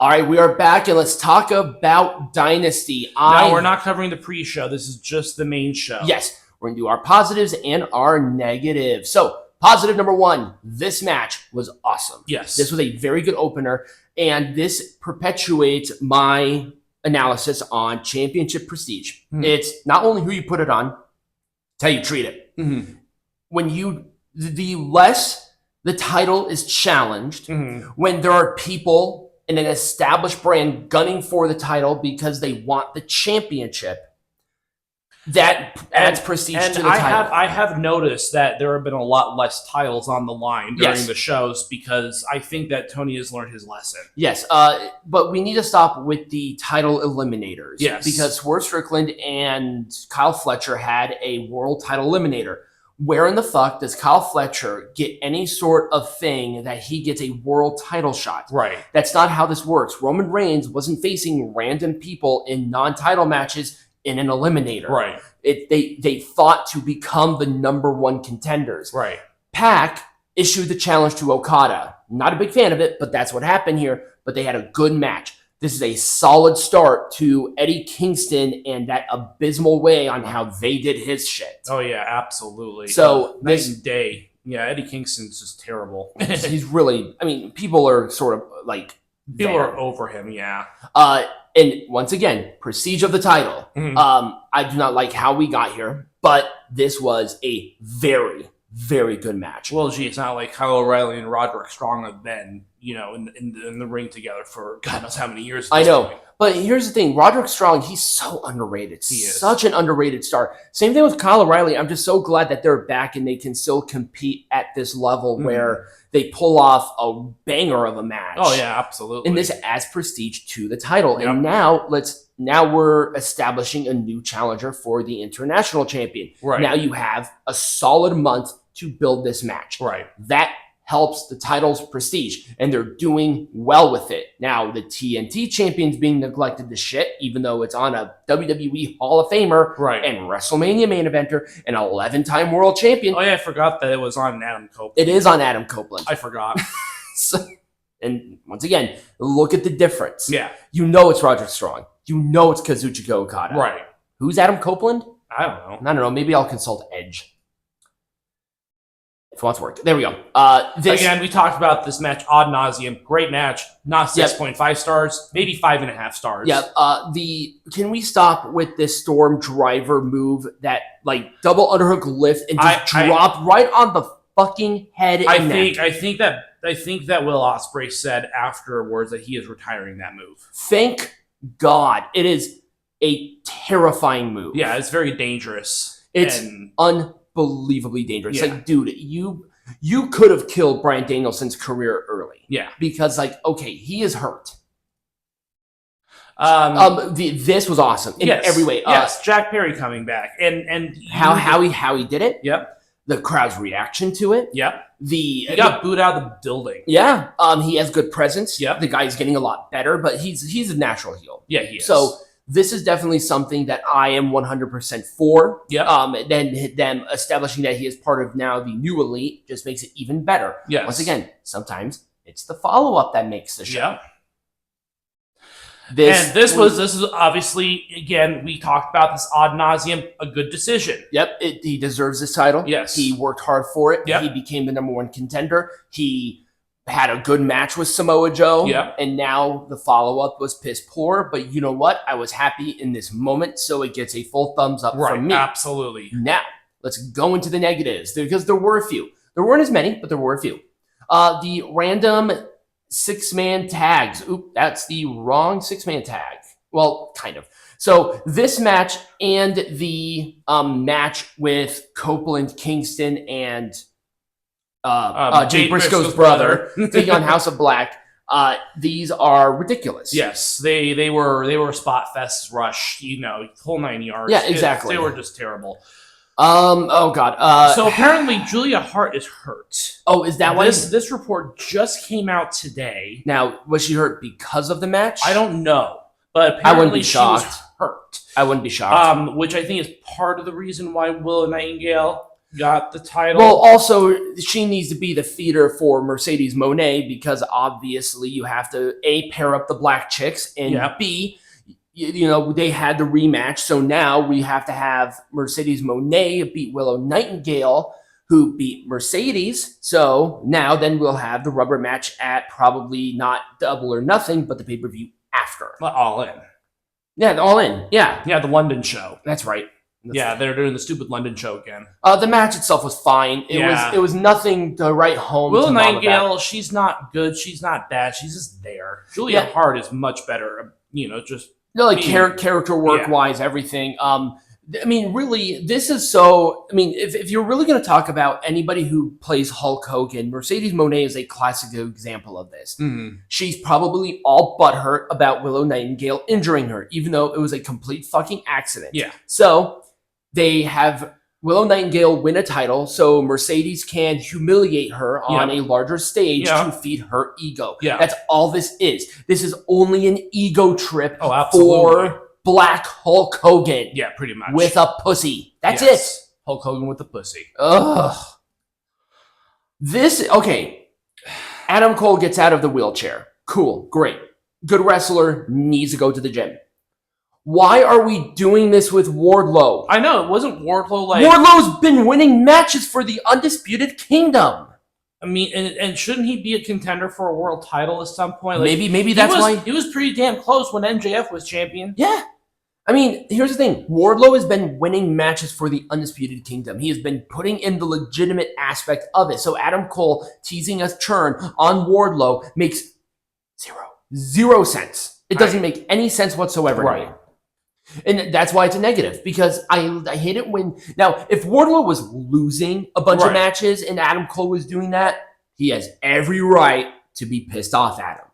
All right, we are back, and let's talk about Dynasty. Now, we're not covering the pre-show. This is just the main show. Yes, we're going to do our positives and our negatives. So, positive number one, this match was awesome. Yes. This was a very good opener, and this perpetuates my analysis on championship prestige. Mm-hmm. It's not only who you put it on, it's how you treat it. Mm-hmm. When the less the title is challenged, when there are people in an established brand gunning for the title because they want the championship, that adds prestige to the title. I have noticed that there have been a lot less titles on the line during the shows because I think that Tony has learned his lesson. Yes, but we need to stop with the title eliminators. Yes. Because Swerve Strickland and Kyle Fletcher had a world title eliminator. Where in the fuck does Kyle Fletcher get any sort of thing that he gets a world title shot? Right. That's not how this works. Roman Reigns wasn't facing random people in non-title matches in an eliminator. Right. They fought to become the number one contenders. Right. Pac issued the challenge to Okada. Not a big fan of it, but that's what happened here. But they had a good match. This is a solid start to Eddie Kingston and that abysmal way on how they did his shit. Oh, yeah, absolutely. So night and day. Yeah, Eddie Kingston's just terrible. He's really, I mean, people are sort of like... People are over him, yeah. And once again, prestige of the title. I do not like how we got here, but this was a very, very good match. Well, gee, it's not like Kyle O'Reilly and Roderick Strong have been, in the ring together for God knows how many years. I know. But here's the thing. Roderick Strong, he's so underrated. He is. Such an underrated star. Same thing with Kyle O'Reilly. I'm just so glad that they're back and they can still compete at this level where they pull off a banger of a match. Oh, yeah, absolutely. And this adds prestige to the title. Yep. And now we're establishing a new challenger for the international champion. Right. Now you have a solid month to build this match. Right. That helps the title's prestige, and they're doing well with it. Now, the TNT champion's being neglected to shit, even though it's on a WWE Hall of Famer and WrestleMania main eventer, an 11-time world champion. Oh, yeah, I forgot that it was on Adam Copeland. It is on Adam Copeland. I forgot. And once again, look at the difference. Yeah. You know it's Roderick Strong. You know it's Kazuchika Okada. Right. Who's Adam Copeland? I don't know. I don't know. Maybe I'll consult Edge. If it wants to work. There we go. Again, we talked about this match ad nauseum. Great match. Not 6.5 stars, maybe 5.5 stars. Yeah. Can we stop with this Storm Driver move that double underhook lift and just drop right on the fucking head? I think that Will Ospreay said afterwards that he is retiring that move. Thank God. It is a terrifying move. Yeah, it's very dangerous. It's unbelievably dangerous. Yeah. Dude, you could have killed Bryan Danielson's career early. Yeah. Because he is hurt. This was awesome in every way. Yes, Jack Perry coming back. And how he did it. Yep. The crowd's reaction to it. Yep. He got booed out of the building. Yeah. He has good presence. Yep. The guy's getting a lot better, but he's a natural heel. Yeah, he is. So this is definitely something that I am 100% for. Yep. Then them establishing that he is part of now the new elite just makes it even better. Yes. Once again, sometimes it's the follow-up that makes the show. Yep. This is obviously, again, we talked about this ad nauseum, a good decision. Yep, he deserves this title. Yes. He worked hard for it. Yep. He became the number one contender. He had a good match with Samoa Joe. Yep. And now the follow-up was piss poor. But you know what? I was happy in this moment, so it gets a full thumbs up from me. Absolutely. Now, let's go into the negatives, because there were a few. There weren't as many, but there were a few. The random 6-man tags. Oop, that's the wrong 6-man tag. Well, kind of. So this match and the match with Copeland, Kingston, and Jay Briscoe's brother taking on House of Black. These are ridiculous. Yes, they were spot fest rush. Whole 9 yards. Yeah, exactly. They were just terrible. Oh God. So apparently Julia Hart is hurt. Oh, is that why this report just came out today? Now, was she hurt because of the match? I don't know, but apparently I wouldn't be shocked. She was hurt. I wouldn't be shocked. Which I think is part of the reason why Willow Nightingale got the title. Well, also, she needs to be the feeder for Mercedes Moné because obviously you have to, A, pair up the black chicks, and B, they had the rematch. So now we have to have Mercedes Moné beat Willow Nightingale, who beat Mercedes. So now then we'll have the rubber match at probably not Double or Nothing, but the pay-per-view after. All In. Yeah, All In. Yeah. Yeah, the London show. That's right. They're doing the stupid London show again. The match itself was fine. It was nothing to write home. Willow Nightingale, she's not good. She's not bad. She's just there. Julia Hart is much better. Character work wise, everything. Really, this is so. If you're really going to talk about anybody who plays Hulk Hogan, Mercedes Moné is a classic example of this. Mm-hmm. She's probably all butthurt about Willow Nightingale injuring her, even though it was a complete fucking accident. Yeah. So they have Willow Nightingale win a title so Mercedes can humiliate her on a larger stage to feed her ego. Yeah. That's all this is. This is only an ego trip for Black Hulk Hogan. Yeah, pretty much. With a pussy. That's it. Hulk Hogan with a pussy. Ugh. Adam Cole gets out of the wheelchair. Cool. Great. Good wrestler. Needs to go to the gym. Why are we doing this with Wardlow? I know, it wasn't Wardlow Wardlow's been winning matches for the Undisputed Kingdom. And shouldn't he be a contender for a world title at some point? Maybe that's why he was pretty damn close when MJF was champion. Yeah. Here's the thing. Wardlow has been winning matches for the Undisputed Kingdom. He has been putting in the legitimate aspect of it. So Adam Cole teasing a turn on Wardlow makes zero sense. It doesn't make any sense whatsoever. Right. And that's why it's a negative, because I hate it when... Now, if Wardlow was losing a bunch of matches and Adam Cole was doing that, he has every right to be pissed off at him.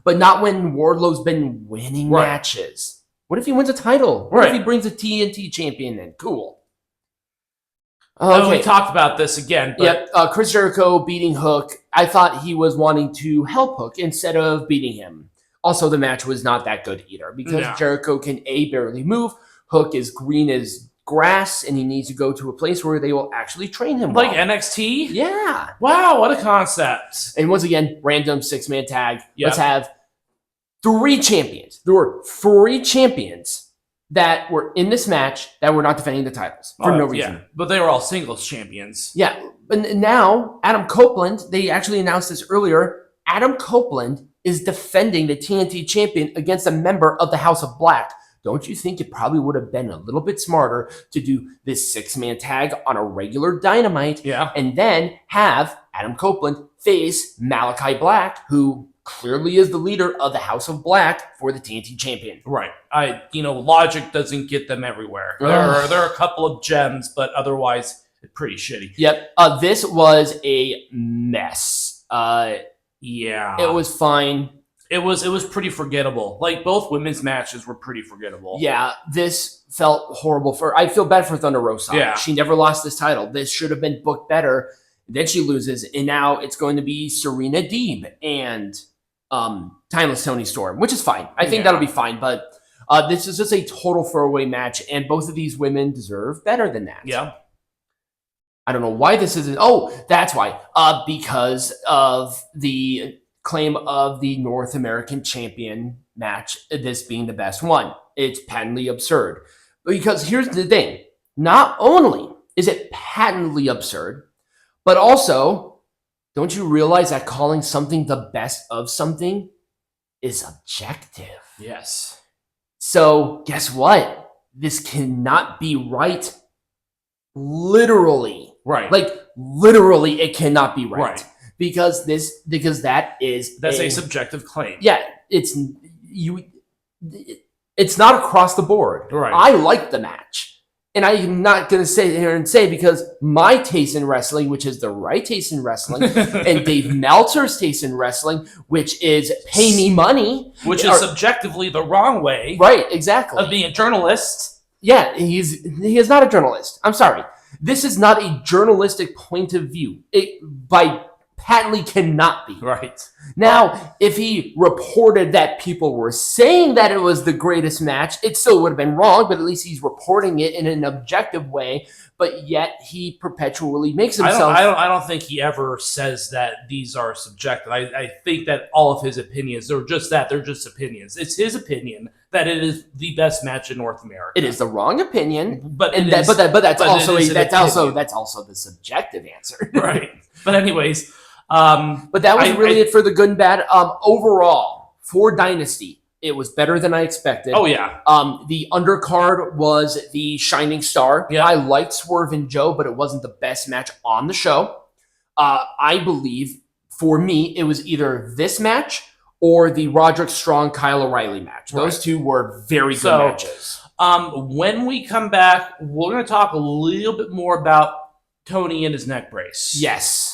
But not when Wardlow's been winning matches. What if he wins a title? What if he brings a TNT champion in? Cool. We talked about this again. But... Chris Jericho beating Hook. I thought he was wanting to help Hook instead of beating him. Also, the match was not that good either because Jericho can barely move. Hook is green as grass, and he needs to go to a place where they will actually train him. Like NXT? Yeah. Wow, what a concept. And once again, random 6-man tag. Let's have 3 champions. There were 3 champions that were in this match that were not defending the titles for no reason. Yeah. But they were all singles champions. Yeah. But now, Adam Copeland, they actually announced this earlier, Adam Copeland is defending the TNT champion against a member of the House of Black. Don't you think it probably would have been a little bit smarter to do this 6-man tag on a regular Dynamite and then have Adam Copeland face Malachi Black, who clearly is the leader of the House of Black for the TNT champion. Right. Logic doesn't get them everywhere. There are a couple of gems, but otherwise it's pretty shitty. Yep. This was a mess. It was fine. It was pretty forgettable. Like, both women's matches were pretty forgettable. Yeah, this felt horrible I feel bad for Thunder Rosa. Yeah. She never lost this title. This should have been booked better. Then she loses, and now it's going to be Serena Deeb and Timeless Toni Storm, which is fine. I think that'll be fine, but this is just a total throwaway match, and both of these women deserve better than that. Yeah. I don't know why this isn't. Oh, that's why. Because of the claim of the North American champion match, this being the best one. It's patently absurd. Because here's the thing. Not only is it patently absurd, but also, don't you realize that calling something the best of something is objective? Yes. So, guess what? This cannot be right. Literally. Right. Like, literally, it cannot be right. Because that is... That's a subjective claim. Yeah, it's not across the board. Right. I like the match. And I'm not going to sit here and say because my taste in wrestling, which is the right taste in wrestling, and Dave Meltzer's taste in wrestling, which is pay me money. Which is subjectively the wrong way. Right, exactly. Of being a journalist. Yeah, he is not a journalist. I'm sorry. This is not a journalistic point of view. By patently cannot be. Right. Now, if he reported that people were saying that it was the greatest match, it still would have been wrong, but at least he's reporting it in an objective way, but yet he perpetually makes himself... I don't think he ever says that these are subjective. I think that all of his opinions, they're just that. They're just opinions. It's his opinion that it is the best match in North America. It is the wrong opinion, but that's also the subjective answer. Right. But anyways... but that was really it for the good and bad. Overall, for Dynasty, it was better than I expected. Oh, yeah. The undercard was the shining star. Yeah. I liked Swerve and Joe, but it wasn't the best match on the show. I believe, for me, it was either this match or the Roderick Strong Kyle O'Reilly match. Those two were very good matches. When we come back, we're going to talk a little bit more about Tony and his neck brace. Yes.